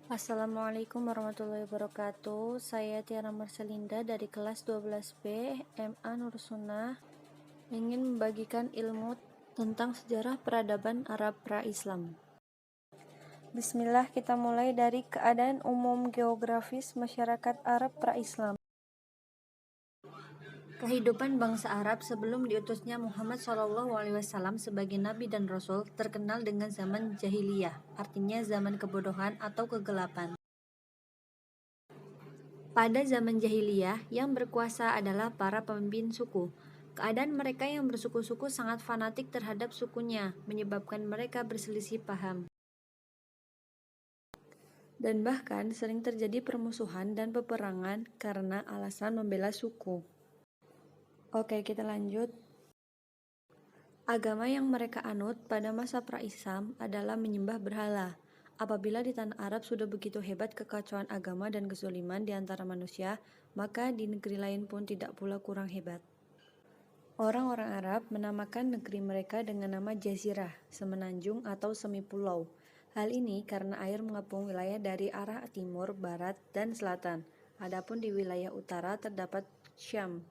Assalamualaikum warahmatullahi wabarakatuh. Saya Tiara Marcelinda dari kelas 12B MA Nur Sunnah ingin membagikan ilmu tentang sejarah peradaban Arab pra-Islam. Bismillah, kita mulai dari keadaan umum geografis masyarakat Arab pra-Islam. Kehidupan bangsa Arab sebelum diutusnya Muhammad SAW sebagai nabi dan rasul terkenal dengan zaman jahiliyah, artinya zaman kebodohan atau kegelapan. Pada zaman jahiliyah, yang berkuasa adalah para pemimpin suku. Keadaan mereka yang bersuku-suku sangat fanatik terhadap sukunya, menyebabkan mereka berselisih paham. Dan bahkan sering terjadi permusuhan dan peperangan karena alasan membela suku. Oke, kita lanjut. Agama yang mereka anut pada masa pra-Islam adalah menyembah berhala. Apabila di tanah Arab sudah begitu hebat kekacauan agama dan kezaliman di antara manusia, maka di negeri lain pun tidak pula kurang hebat. Orang-orang Arab menamakan negeri mereka dengan nama Jazirah, semenanjung atau semi pulau. Hal ini karena air mengepung wilayah dari arah timur, barat, dan selatan. Adapun di wilayah utara terdapat Syam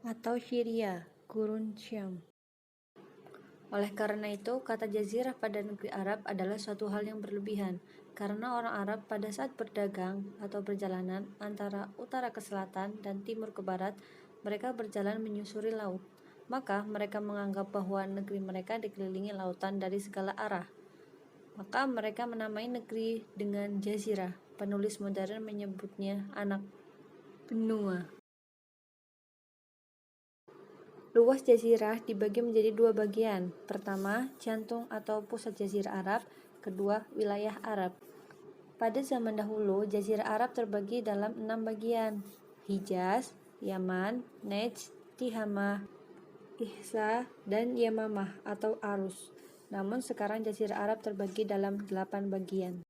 atau Syria, gurun Syam. Oleh karena itu, kata jazirah pada negeri Arab adalah suatu hal yang berlebihan, karena orang Arab pada saat berdagang atau perjalanan antara utara ke selatan dan timur ke barat, mereka berjalan menyusuri laut. Maka mereka menganggap bahwa negeri mereka dikelilingi lautan dari segala arah. Maka mereka menamai negeri dengan jazirah. Penulis modern menyebutnya anak benua. Luas jazirah dibagi menjadi dua bagian. Pertama, jantung atau pusat jazirah Arab. Kedua, wilayah Arab. Pada zaman dahulu, jazirah Arab terbagi dalam 6 bagian. Hijaz, Yaman, Najd, Tihamah, Ihsa, dan Yamamah atau Arus. Namun sekarang jazirah Arab terbagi dalam 8 bagian.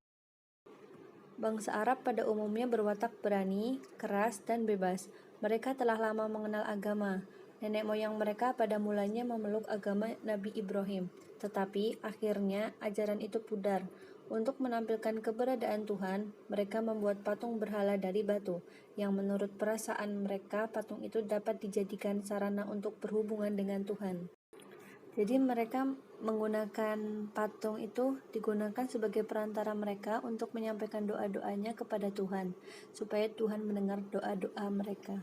Bangsa Arab pada umumnya berwatak berani, keras, dan bebas. Mereka telah lama mengenal agama. Nenek moyang mereka pada mulanya memeluk agama Nabi Ibrahim, tetapi akhirnya ajaran itu pudar. Untuk menampilkan keberadaan Tuhan, mereka membuat patung berhala dari batu, yang menurut perasaan mereka patung itu dapat dijadikan sarana untuk berhubungan dengan Tuhan. Jadi mereka menggunakan patung itu digunakan sebagai perantara mereka untuk menyampaikan doa-doanya kepada Tuhan, supaya Tuhan mendengar doa-doa mereka.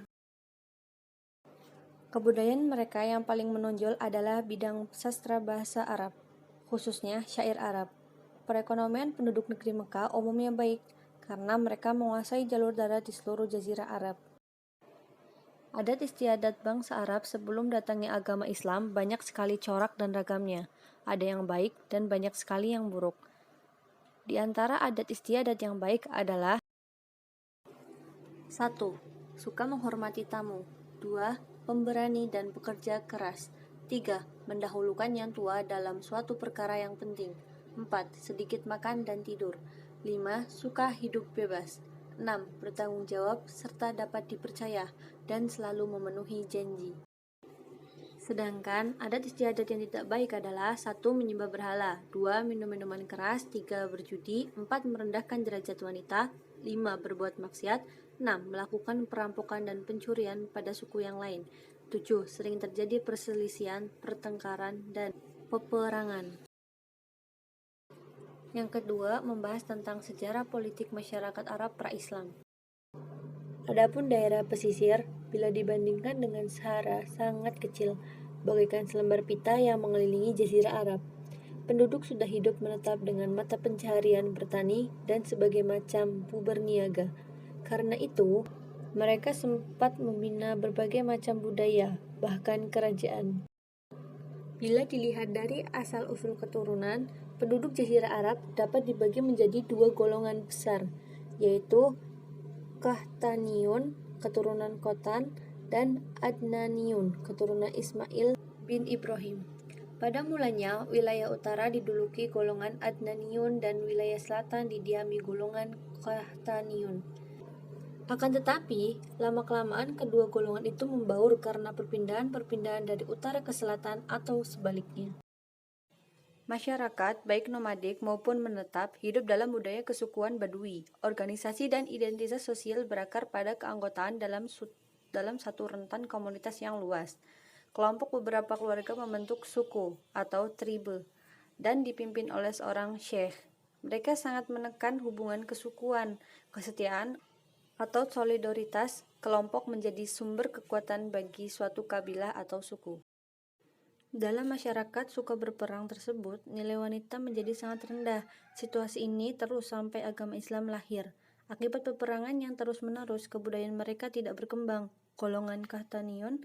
Kebudayaan mereka yang paling menonjol adalah bidang sastra bahasa Arab, khususnya syair Arab. Perekonomian penduduk negeri Mekah umumnya baik, karena mereka menguasai jalur darat di seluruh jazirah Arab. Adat istiadat bangsa Arab sebelum datangnya agama Islam banyak sekali corak dan ragamnya. Ada yang baik dan banyak sekali yang buruk. Di antara adat istiadat yang baik adalah 1. Suka menghormati tamu. 2. Pemberani dan pekerja keras. 3. Mendahulukan yang tua dalam suatu perkara yang penting. 4. Sedikit makan dan tidur. 5. Suka hidup bebas. 6. Bertanggung jawab serta dapat dipercaya dan selalu memenuhi janji. Sedangkan adat istiadat yang tidak baik adalah 1. Menyembah berhala, 2. Minum minuman keras, 3. Berjudi, 4. Merendahkan derajat wanita, 5. Berbuat maksiat, 6. Melakukan perampokan dan pencurian pada suku yang lain, 7. Sering terjadi perselisihan, pertengkaran, dan peperangan. Yang kedua, membahas tentang sejarah politik masyarakat Arab pra-Islam. Adapun daerah pesisir, bila dibandingkan dengan Sahara, sangat kecil, bagaikan selembar pita yang mengelilingi jazirah Arab. Penduduk sudah hidup menetap dengan mata pencaharian bertani dan sebagai macam berniaga. Karena itu, mereka sempat membina berbagai macam budaya, bahkan kerajaan. Bila dilihat dari asal-usul keturunan, penduduk jazirah Arab dapat dibagi menjadi dua golongan besar, yaitu Qahtaniun, keturunan Qotan, dan Adnaniun, keturunan Ismail bin Ibrahim. Pada mulanya, wilayah utara diduluki golongan Adnaniun dan wilayah selatan didiami golongan Qahtaniun. Akan tetapi, lama-kelamaan kedua golongan itu membaur karena perpindahan-perpindahan dari utara ke selatan atau sebaliknya. Masyarakat, baik nomadik maupun menetap, hidup dalam budaya kesukuan Badui. Organisasi dan identitas sosial berakar pada keanggotaan dalam satu rentan komunitas yang luas. Kelompok beberapa keluarga membentuk suku atau tribe dan dipimpin oleh seorang syekh. Mereka sangat menekan hubungan kesukuan, kesetiaan, atau solidaritas kelompok menjadi sumber kekuatan bagi suatu kabilah atau suku. Dalam masyarakat suka berperang tersebut, nilai wanita menjadi sangat rendah. Situasi ini terus sampai agama Islam lahir. Akibat peperangan yang terus-menerus, kebudayaan mereka tidak berkembang. Golongan Qahtaniyon,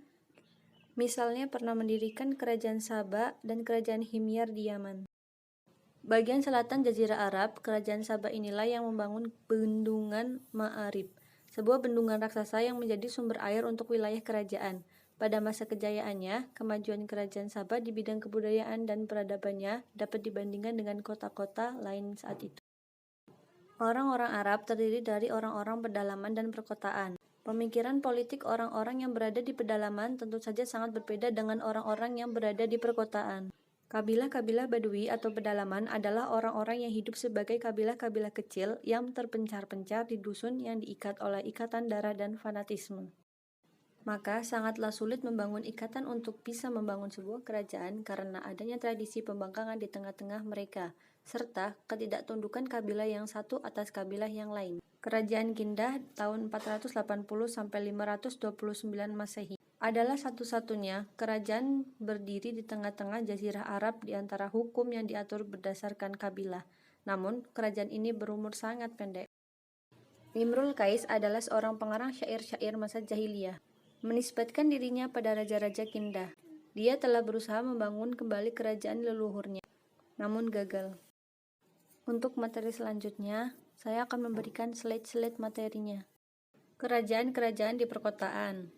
misalnya, pernah mendirikan kerajaan Saba dan kerajaan Himyar di Yaman. Bagian selatan Jazirah Arab, kerajaan Saba inilah yang membangun bendungan Ma'arib, sebuah bendungan raksasa yang menjadi sumber air untuk wilayah kerajaan. Pada masa kejayaannya, kemajuan kerajaan Saba di bidang kebudayaan dan peradabannya dapat dibandingkan dengan kota-kota lain saat itu. Orang-orang Arab terdiri dari orang-orang pedalaman dan perkotaan. Pemikiran politik orang-orang yang berada di pedalaman tentu saja sangat berbeda dengan orang-orang yang berada di perkotaan. Kabilah-kabilah Badui atau pedalaman adalah orang-orang yang hidup sebagai kabilah-kabilah kecil yang terpencar-pencar di dusun yang diikat oleh ikatan darah dan fanatisme. Maka sangatlah sulit membangun ikatan untuk bisa membangun sebuah kerajaan karena adanya tradisi pembangkangan di tengah-tengah mereka, serta ketidaktundukan kabilah yang satu atas kabilah yang lain. Kerajaan Kindah tahun 480–529 Masehi adalah satu-satunya kerajaan berdiri di tengah-tengah Jazirah Arab di antara hukum yang diatur berdasarkan kabilah. Namun, kerajaan ini berumur sangat pendek. Imrul Qais adalah seorang pengarang syair-syair masa jahiliyah. Menisbatkan dirinya pada raja-raja Kindah. Dia telah berusaha membangun kembali kerajaan leluhurnya, namun gagal. Untuk materi selanjutnya, saya akan memberikan slide-slide materinya. Kerajaan-kerajaan di perkotaan.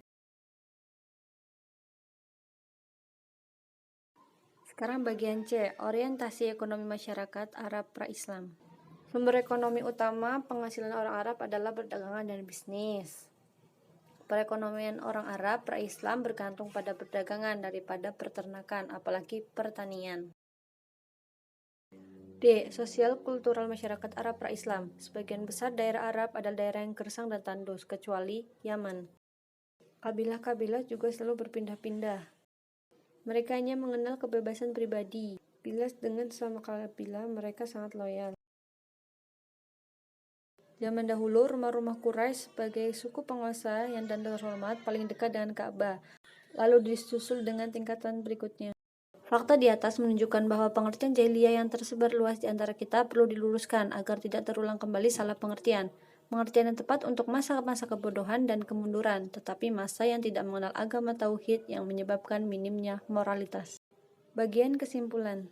Sekarang bagian C, orientasi ekonomi masyarakat Arab pra-Islam. Sumber ekonomi utama penghasilan orang Arab adalah perdagangan dan bisnis. Perekonomian orang Arab pra-Islam bergantung pada perdagangan daripada peternakan, apalagi pertanian. D. Sosial kultural masyarakat Arab pra-Islam. Sebagian besar daerah Arab adalah daerah yang gersang dan tandus, kecuali Yaman. Kabilah-kabilah juga selalu berpindah-pindah. Mereka hanya mengenal kebebasan pribadi. Bila dengan sesama kabilah, mereka sangat loyal. Zaman dahulu, rumah-rumah Quraisy sebagai suku penguasa yang dan terhormat paling dekat dengan Ka'bah, lalu disusul dengan tingkatan berikutnya. Fakta di atas menunjukkan bahwa pengertian jahiliyah yang tersebar luas di antara kita perlu diluruskan agar tidak terulang kembali salah pengertian. Pengertian yang tepat untuk masa-masa kebodohan dan kemunduran, tetapi masa yang tidak mengenal agama tauhid yang menyebabkan minimnya moralitas. Bagian kesimpulan.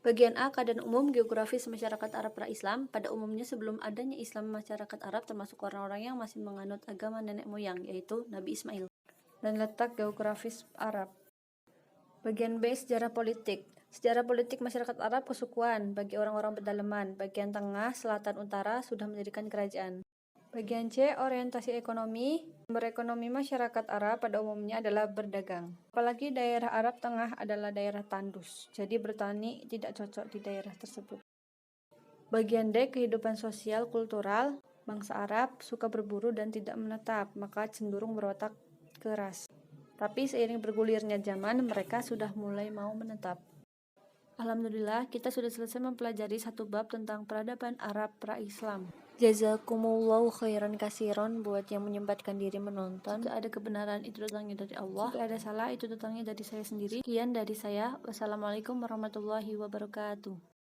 Bagian A, keadaan umum geografis masyarakat Arab pra-Islam. Pada umumnya sebelum adanya Islam, masyarakat Arab termasuk orang-orang yang masih menganut agama nenek moyang, yaitu Nabi Ismail, dan letak geografis Arab. Bagian B, sejarah politik. Sejarah politik masyarakat Arab kesukuan bagi orang-orang pedalaman. Bagian tengah, selatan, utara sudah mendirikan kerajaan. Bagian C, orientasi ekonomi. Sumber ekonomi masyarakat Arab pada umumnya adalah berdagang. Apalagi daerah Arab Tengah adalah daerah tandus, jadi bertani tidak cocok di daerah tersebut. Bagian D, kehidupan sosial kultural. Bangsa Arab suka berburu dan tidak menetap, maka cenderung berwatak keras. Tapi seiring bergulirnya zaman, mereka sudah mulai mau menetap. Alhamdulillah, kita sudah selesai mempelajari satu bab tentang peradaban Arab pra-Islam. Jazakumullahu khairan kasiron buat yang menyempatkan diri menonton. Jika ada kebenaran, itu datangnya dari Allah. Jika ada salah, itu datangnya dari saya sendiri. Sekian dari saya. Wassalamualaikum warahmatullahi wabarakatuh.